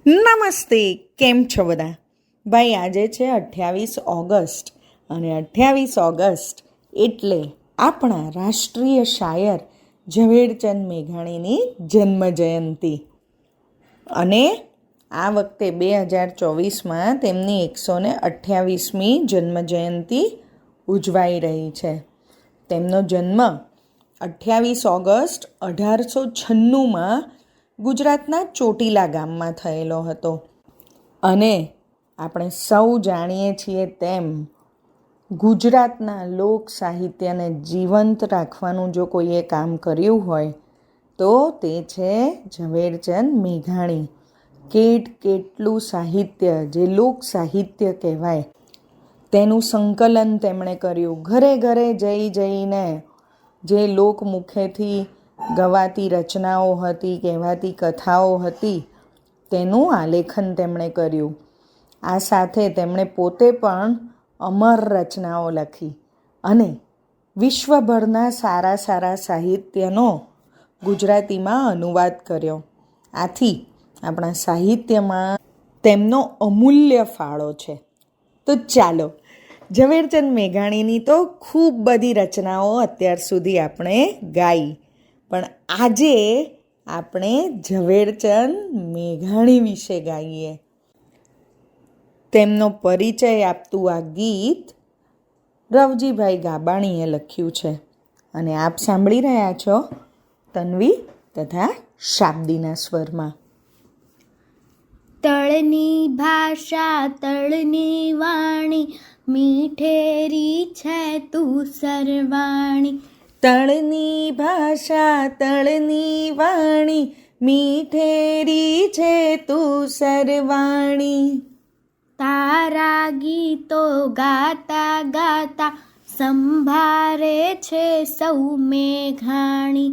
નમસ્તે, કેમ છો બધા? ભાઈ, આજે છે 28 ઓગસ્ટ અને 28 ઓગસ્ટ એટલે આપણા રાષ્ટ્રીય શાયર ઝવેરચંદ મેઘાણીની જન્મ જયંતિ. અને આ વખતે 2024માં તેમની 128મી જન્મ જયંતિ ઉજવાઈ રહી છે. તેમનો જન્મ 28 ઓગસ્ટ 1896માં ગુજરાતના ચોટીલા ગામમાં થયેલો હતો. અને આપણે સૌ જાણીએ છીએ તેમ ગુજરાતના લોક સાહિત્યને જીવંત રાખવાનું જો કોઈએ કામ કર્યું હોય તો તે છે ઝવેરચંદ મેઘાણી. કેટલું સાહિત્ય, જે લોક સાહિત્ય કહેવાય, તેનું સંકલન તેમણે કર્યું. ઘરે ઘરે જઈને જે લોકમુખેથી ગવાતી રચનાઓ હતી, કહેવાતી કથાઓ હતી, તેનું આલેખન તેમણે કર્યું. આ સાથે તેમણે પોતે પણ અમર રચનાઓ લખી અને વિશ્વભરના સારા સાહિત્યનો ગુજરાતીમાં અનુવાદ કર્યો. આથી આપણા સાહિત્યમાં તેમનો અમૂલ્ય ફાળો છે. તો ચાલો, ઝવેરચંદ મેઘાણીની તો ખૂબ બધી રચનાઓ અત્યાર સુધી આપણે ગાઈ, પણ આજે આપણે ઝવેરચંદ મેઘાણી વિશે ગાઈએ. તેમનો પરિચય આપતું આ ગીત રવજીભાઈ ગાબાણીએ લખ્યું છે અને આપ સાંભળી રહ્યા છો તન્વી તથા શાબ્દીના સ્વરમાં. તળની ભાષા તળની વાણી, મીઠેરી છે તું સરવાણી. તળની ભાષા તળની વાણી, મીઠેરી છે તું સરવાણી. તારા ગીતો ગાતા ગાતા સંભારે છે સૌ મેઘાણી.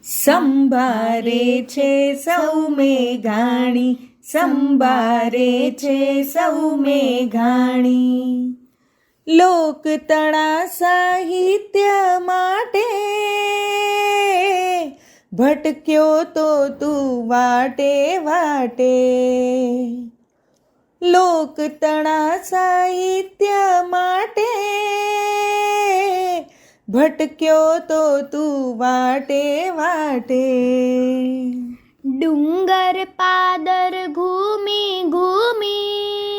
સંભારે છે સૌ મેઘાણી, સંભારે છે સૌ મેઘાણી. લોકતળા સાહિત્ય માટે ભટક્યો તો તું વાટે વાટે. લોકતળા સાહિત્ય માટે ભટક્યો તો તું વાટે વાટે. ડુંગર પાદર ઘૂમી ઘૂમી,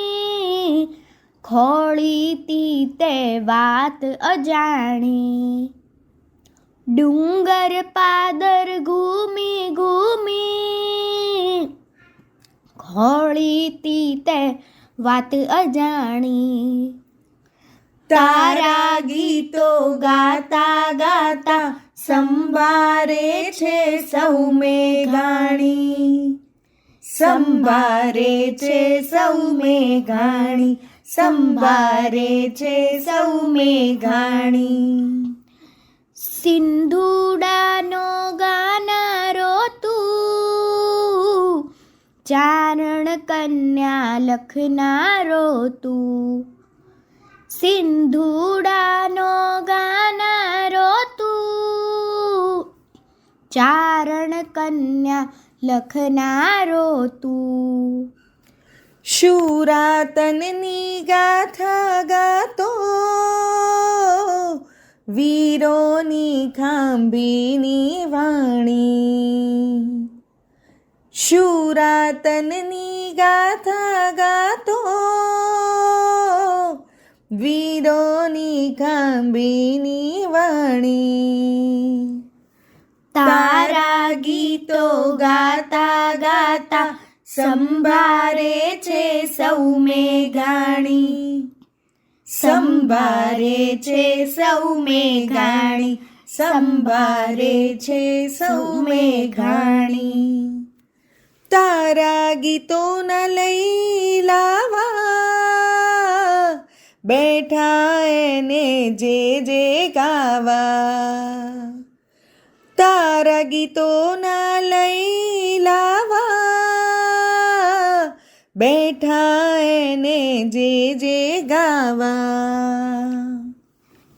ખોળીતી તે વાત અજાણી. ડુંગર પાદર ઘૂમી ઘૂમી, ખોળીતી તે વાત અજાણી. તારા ગીતો ગાતા ગાતા સંભારે છે સૌ મેઘાણી. સંભારે છે સૌ મેઘાણી, સંભારે છે સૌ મેઘાણી. સિંધુડાનો ગાનારો તું, ચારણ કન્યા લખનારો તું. સિંધુડાનો ગાનારો તું, ચારણ કન્યા લખનારો તું. શુરાતનની ગાથા ગાતો, વીરોની ખાંભીની વાણી. શુરાતનની ગાથા ગાતો, વીરોની ખાંભીની વાણી. તારા ગીતો ગાતા ગાતા સંભારે છે સૌ મેઘાણી. સંભારે છે સૌ મેઘાણી, સંભારે છે સૌ મેઘાણી. તારા ગીતોના લઈ લાવા, બેઠા એને જે ગાવા. તારા ગીતોના લઈ લાવા, બેઠા એને જે ગાવા.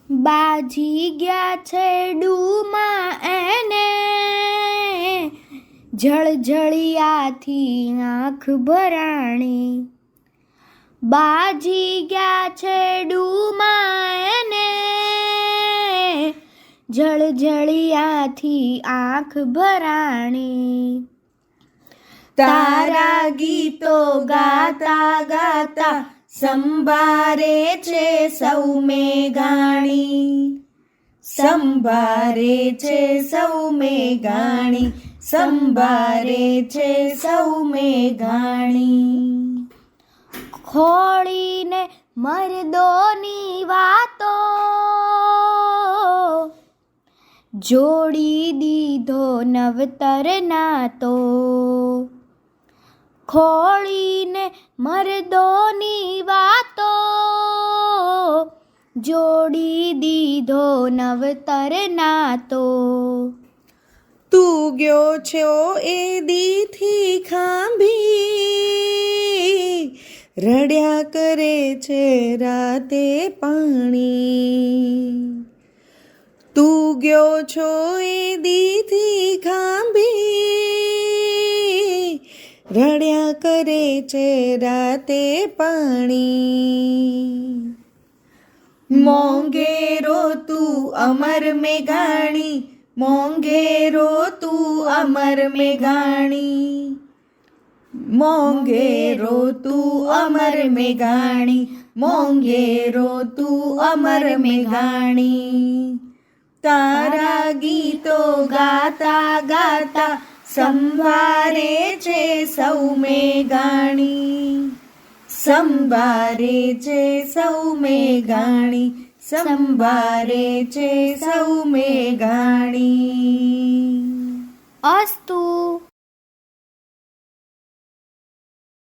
બાજી ગયા છે ડૂમાં એને, જળજળિયાથી આંખ ભરાણી બાજી ગયા છે ડૂમાને જળજળિયાથી આંખ ભરાણી તારા ગીતો ગાતા ગાતા સંભારે છે સૌ મેઘાણી સંભારે છે સૌ મેઘાણી સંભારે છે સૌ મેઘાણી ખોળીને મર્દોની વાતો જોડી દીધો નવતર નાતો ખોળીને મર્દોની વાતો જોડી દીધો નવતર નાતો તું ગયો છો એ દીથી ખાંભી રડ્યા કરે છે રાતે પાણી તું ગયો છો એ દીથી ખાંભી રડ્યા કરે છે રાતે પાણી મોંઘેરો તું અમર મેઘાણી મોંઘેરો તું અમર મેઘાણી મોંઘેરો તું અમર મેઘાણી મોંઘેરો તું અમર મેઘાણી તારા ગીતો ગાતા ગાતા સંભારે છે સૌ મેઘાણી સંભારે છે સૌ મેઘાણી સંભારે છે સૌ મેઘાણી અસ્તુ